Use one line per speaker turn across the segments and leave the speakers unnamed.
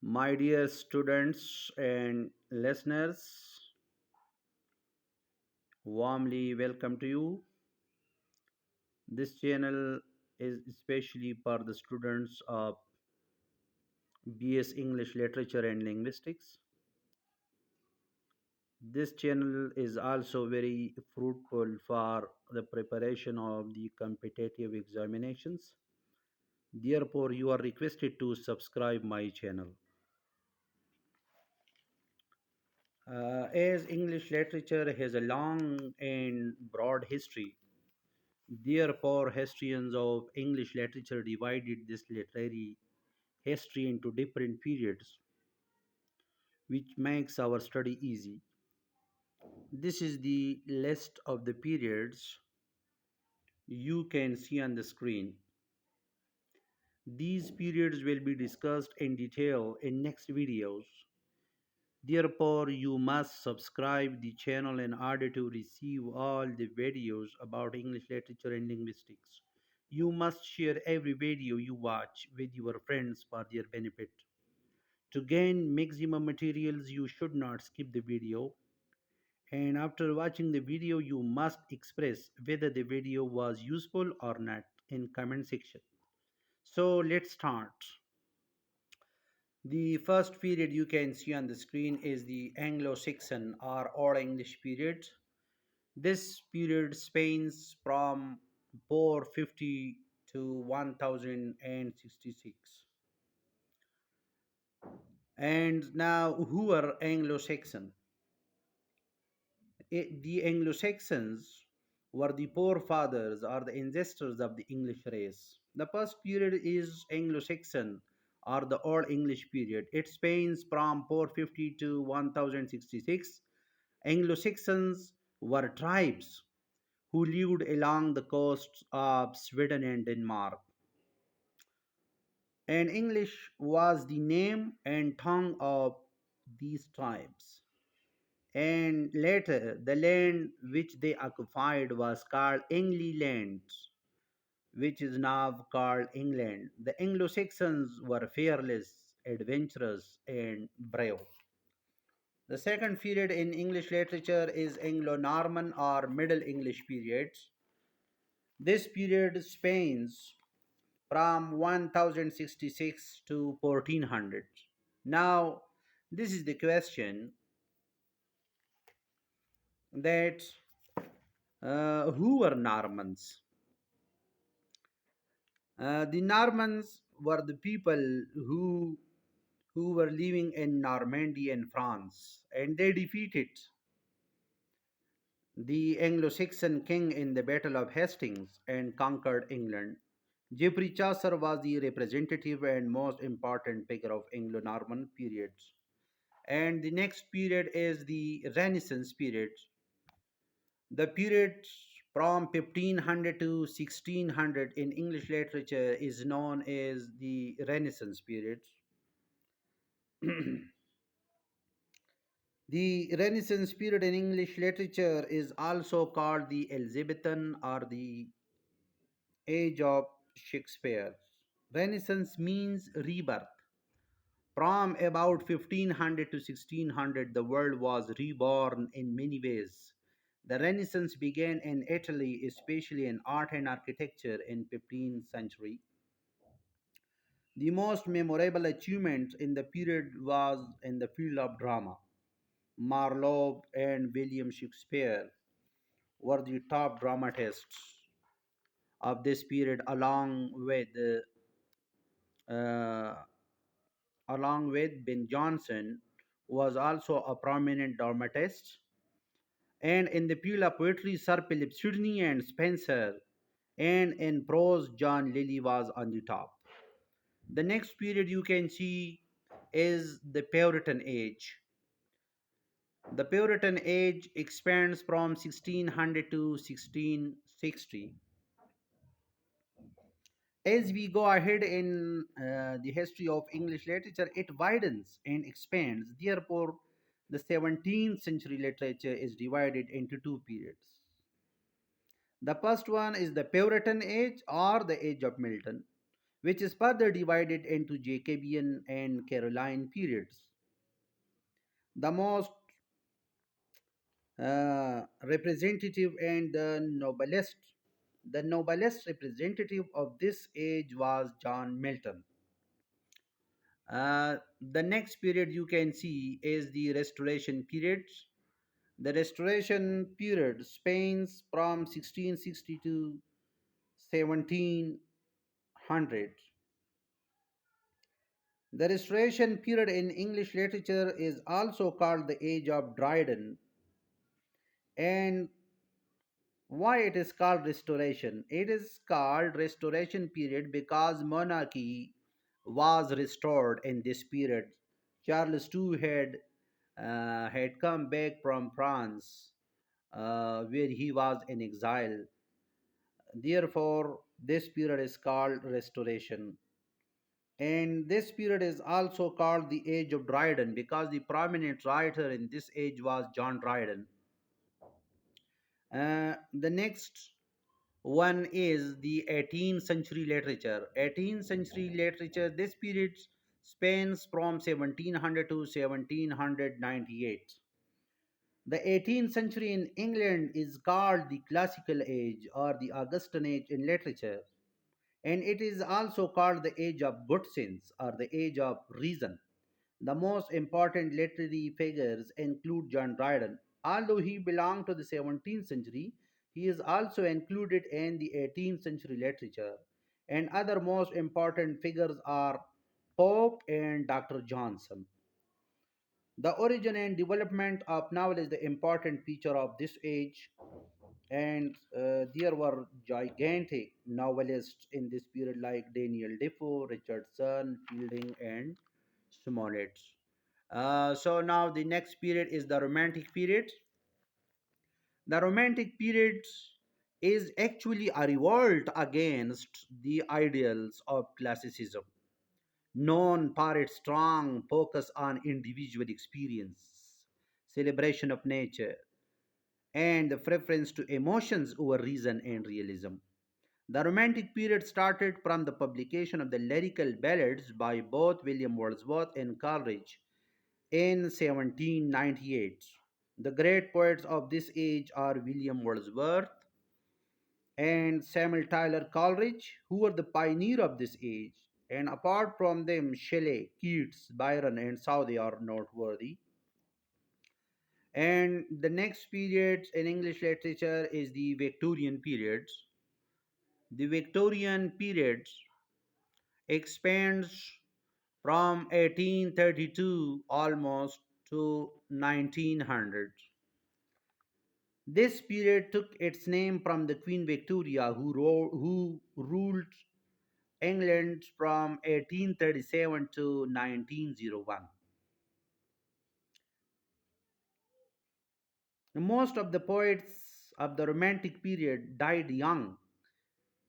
My dear students and listeners, warmly welcome to you. This channel is especially for the students of BS English Literature and Linguistics. This channel is also very fruitful for the preparation of the competitive examinations. Therefore, you are requested to subscribe my channel. As English literature has a long and broad history, therefore, historians of English literature divided this literary history into different periods, which makes our study easy. This is the list of the periods you can see on the screen. These periods will be discussed in detail in next videos. Therefore, you must subscribe the channel in order to receive all the videos about English literature and linguistics. You must share every video you watch with your friends for their benefit. To gain maximum materials, you should not skip the video. And after watching the video, you must express whether the video was useful or not in comment section. So let's start. The first period you can see on the screen is the Anglo-Saxon or Old English period. This period spans from 450 to 1066. And now, who are Anglo-Saxon? The Anglo-Saxons were the forefathers or the ancestors of the English race. The first period is Anglo-Saxon or the Old English period. It spans from 450 to 1066. Anglo-Saxons were tribes who lived along the coasts of Sweden and Denmark. And English was the name and tongue of these tribes. And later, the land which they occupied was called England, which is now called England. The Anglo Saxons were fearless, adventurous, and brave. The second period in English literature is Anglo Norman or Middle English period. This period spans from 1066 to 1400. Now, this is the question that who were Normans? The Normans were the people who were living in Normandy and France, and they defeated the Anglo-Saxon king in the Battle of Hastings and conquered England. Geoffrey Chaucer was the representative and most important figure of Anglo-Norman periods. And the next period is the Renaissance period. The period from 1500 to 1600 in English literature is known as the Renaissance period. The Renaissance period in English literature is also called the Elizabethan or the Age of Shakespeare. Renaissance means rebirth. From about 1500 to 1600, the world was reborn in many ways. The Renaissance began in Italy, especially in art and architecture in 15th century. The most memorable achievement in the period was in the field of drama. Marlowe and William Shakespeare were the top dramatists of this period, uh, along with Ben Jonson, was also a prominent dramatist. And in the field of poetry, Sir Philip Sidney and Spenser, and in prose, John Lyly was on the top. The next period you can see is the Puritan Age. The Puritan Age expands from 1600 to 1660. As we go ahead in the history of English literature, it widens and expands. Therefore, the 17th century literature is divided into two periods. The first one is the Puritan Age or the Age of Milton. which is further divided into Jacobean and Caroline periods. The most representative and the noblest representative of this age was John Milton. The next period you can see is the Restoration period. The Restoration period spans from 1660 to 1700. The Restoration period in English literature is also called the Age of Dryden. And why it is called Restoration? It is called Restoration period because monarchy was restored in this period. Charles II had come back from France, where he was in exile. Therefore, this period is called Restoration. And this period is also called the Age of Dryden because the prominent writer in this age was John Dryden. The next one is the 18th century literature. 18th century literature, this period spans from 1700 to 1798. The 18th century in England is called the Classical Age or the Augustan Age in literature, and it is also called the Age of Good Sense or the Age of Reason. The most important literary figures include John Dryden. Although he belonged to the 17th century, he is also included in the 18th century literature. And other most important figures are Pope and Dr. Johnson. The origin and development of novel is the important feature of this age, and there were gigantic novelists in this period like Daniel Defoe, Richardson, Fielding, and Smollett. So now the next period is the Romantic period. The Romantic period is actually a revolt against the ideals of classicism, known for its strong focus on individual experience, celebration of nature, and the preference to emotions over reason and realism. The Romantic period started from the publication of the lyrical ballads by both William Wordsworth and Coleridge in 1798. The great poets of this age are William Wordsworth and Samuel Tyler Coleridge, who were the pioneer of this age. And apart from them, Shelley, Keats, Byron, and Southey are noteworthy. And the next period in English literature is the Victorian period. The Victorian period expands from 1832 almost to 1900. This period took its name from the Queen Victoria, who ruled England from 1837 to 1901. Most of the poets of the Romantic period died young.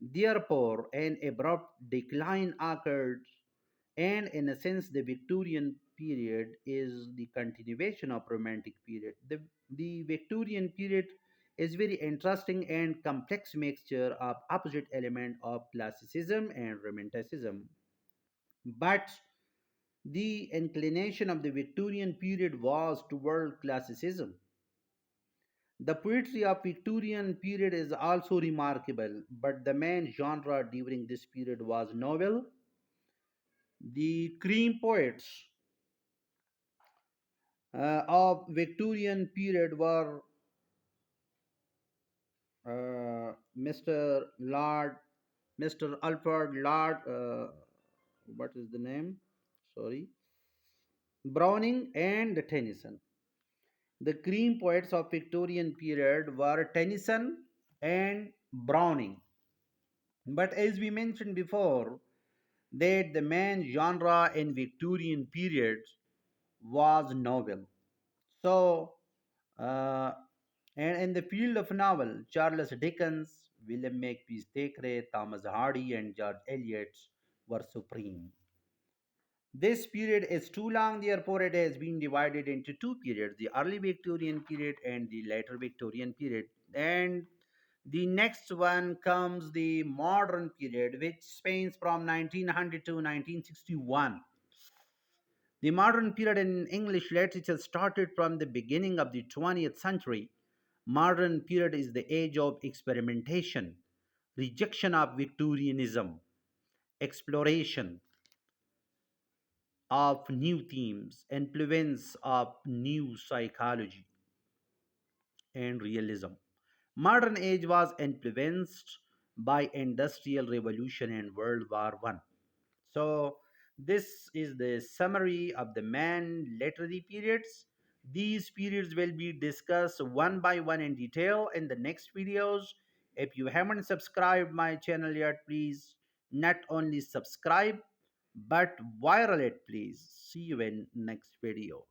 Therefore, an abrupt decline occurred, and in a sense, the Victorian period is the continuation of Romantic period. The Victorian period is very interesting and complex mixture of opposite element of classicism and romanticism. But the inclination of the Victorian period was toward classicism. The poetry of Victorian period is also remarkable, but the main genre during this period was novel. The cream poets of Victorian period were Mr. Lord, Mr. Alfred Lord, what is the name? Sorry, Browning and Tennyson. The cream poets of Victorian period were Tennyson and Browning. But as we mentioned before, that the main genre in Victorian period was novel. So, uh, and in the field of novel, Charles Dickens, William Makepeace Thackeray, Thomas Hardy, and George Eliot were supreme. This period is too long, therefore, it has been divided into two periods, the early Victorian period and the later Victorian period. And The next one comes the modern period, which spans from 1900 to 1961. The modern period in English literature started from the beginning of the 20th century. Modern period is the age of experimentation, rejection of Victorianism, exploration of new themes, influence of new psychology, and realism. Modern age was influenced by industrial revolution and World War One. So this is the summary of the man literary periods. These periods will be discussed one by one in detail in the next videos. If you haven't subscribed my channel yet, please not only subscribe but viral it please. See you in next video.